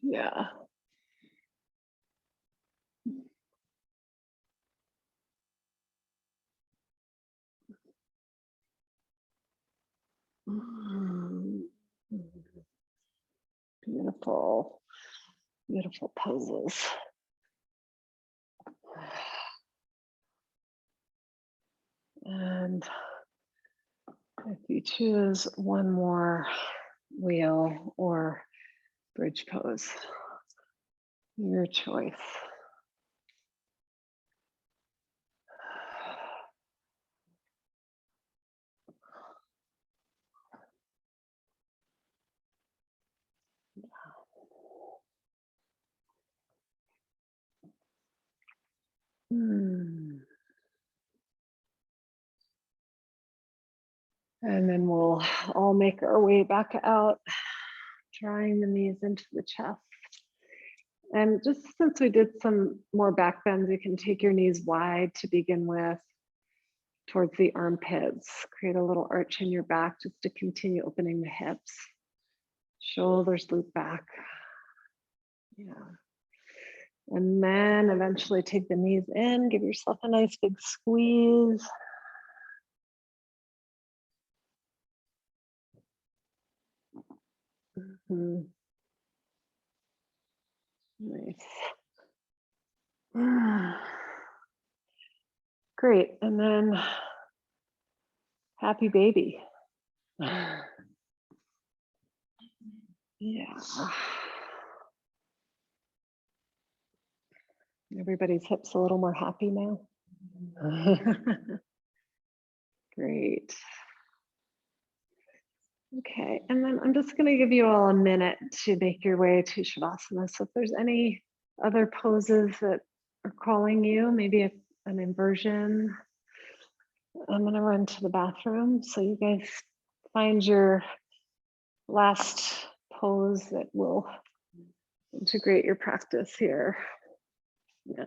Yeah. Beautiful, beautiful poses. And if you choose one more wheel or bridge pose, your choice. And then we'll all make our way back out, drawing the knees into the chest. And just since we did some more back bends, you can take your knees wide to begin with, towards the armpits. Create a little arch in your back just to continue opening the hips. Shoulders loop back. Yeah. And then eventually take the knees in, give yourself a nice big squeeze. Nice. Great. And then happy baby. Yeah. Everybody's hips a little more happy now. Great. Okay, and then I'm just going to give you all a minute to make your way to Shavasana. So if there's any other poses that are calling you, maybe an inversion, I'm going to run to the bathroom. So you guys find your last pose that will integrate your practice here. Yeah.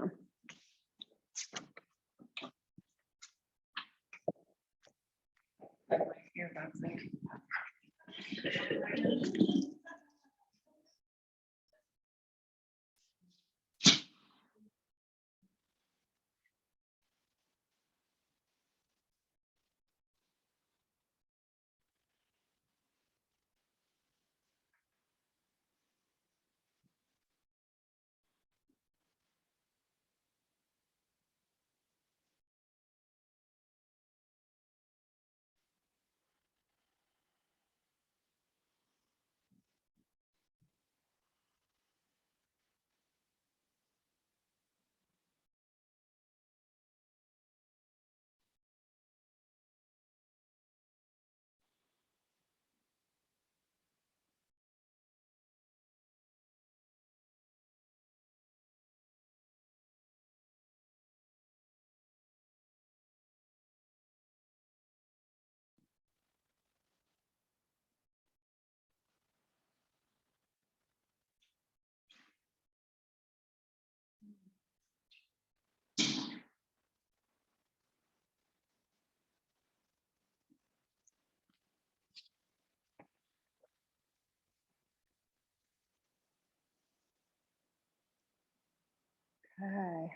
Okay.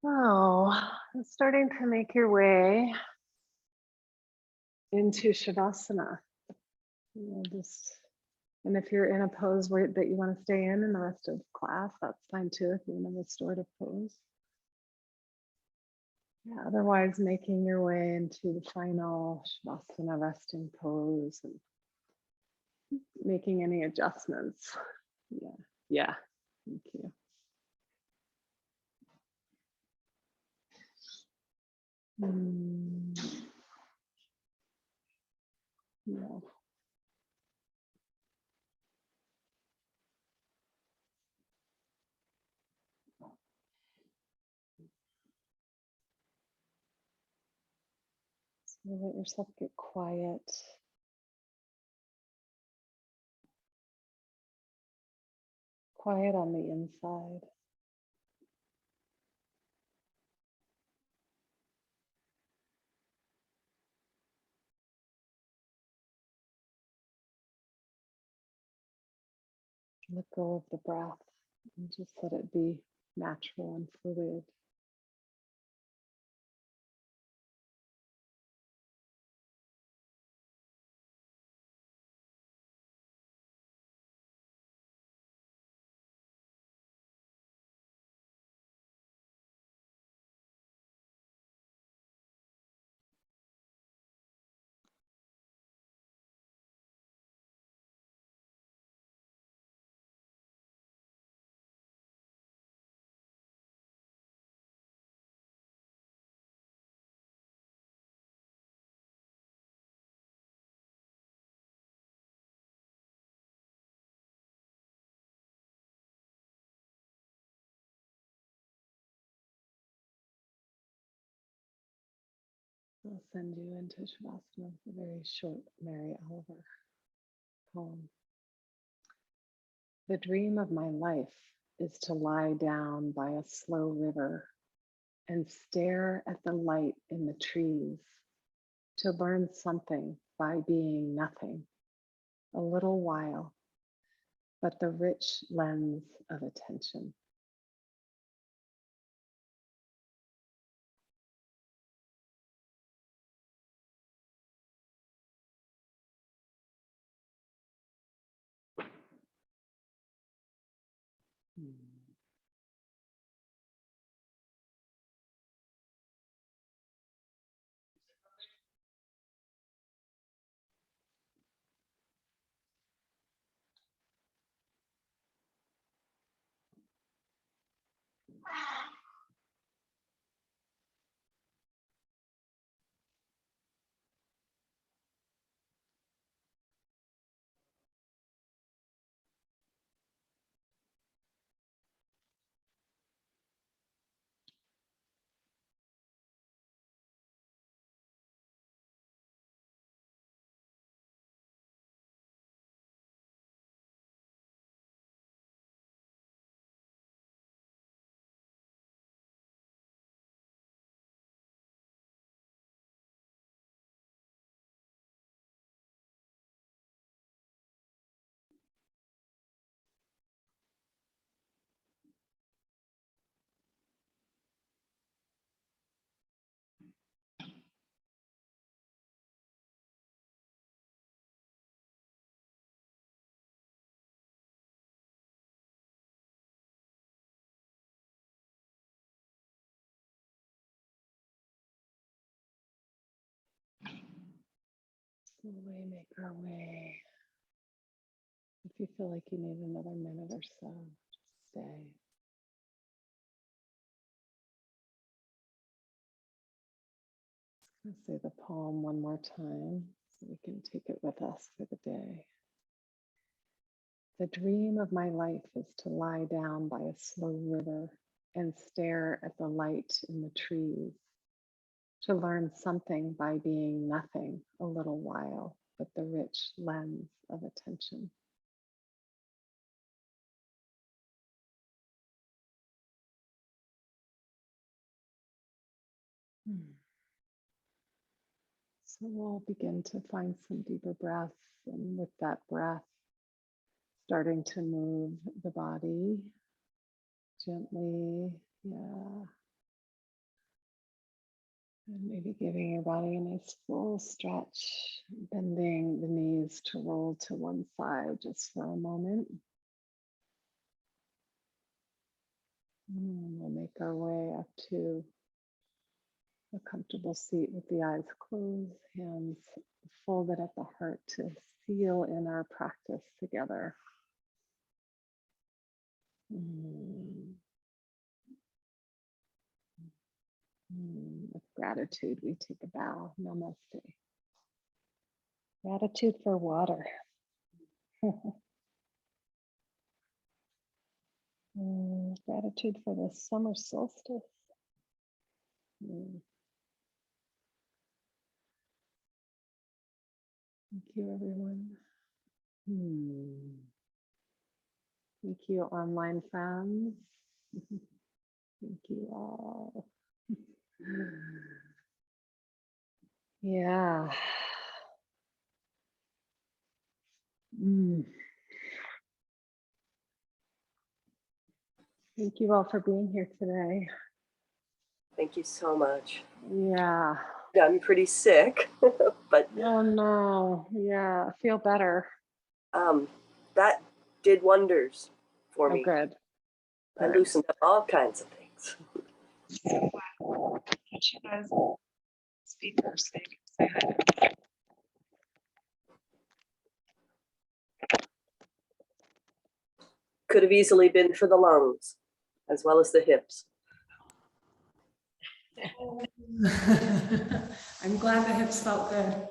Oh, starting to make your way into Shavasana. Just, and if you're in a pose that you want to stay in the rest of class, that's fine too. If you're in a restorative pose. Yeah, otherwise, making your way into the final Shavasana resting pose and making any adjustments. Yeah. Thank you. Yeah. So let yourself get quiet. Quiet on the inside. Let go of the breath and just let it be natural and fluid. I'll send you into Shavasana with a very short Mary Oliver poem. The dream of my life is to lie down by a slow river and stare at the light in the trees, to learn something by being nothing, a little while, but the rich lens of attention. Slowly make our way. If you feel like you need another minute or so, just stay. Let's say the poem one more time so we can take it with us for the day. The dream of my life is to lie down by a slow river and stare at the light in the trees, to learn something by being nothing a little while, but the rich lens of attention. So we'll begin to find some deeper breaths, and with that breath, Starting to move the body gently, yeah. And maybe giving your body a nice full stretch, bending the knees to roll to one side just for a moment. And we'll make our way up to a comfortable seat with the eyes closed, hands folded at the heart to seal in our practice together. With gratitude, we take a bow. Namaste. Gratitude for water. Gratitude for the summer solstice. Thank you, everyone. Thank you, online friends. Thank you all. Yeah. Thank you all for being here today. Thank you so much. Yeah. I'm pretty sick, but oh no, yeah, I feel better. That did wonders for me. Good. I loosened up all kinds of things. Get you guys speakers. Say hi. Could have easily been for the lungs, as well as the hips. I'm glad the hips felt good.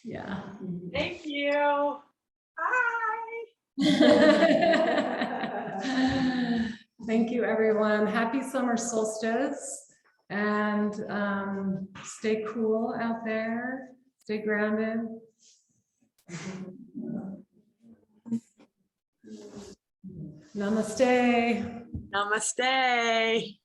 Yeah. Thank you. Hi. Thank you, everyone. Happy summer solstice. And stay cool out there. Stay grounded. Namaste. Namaste.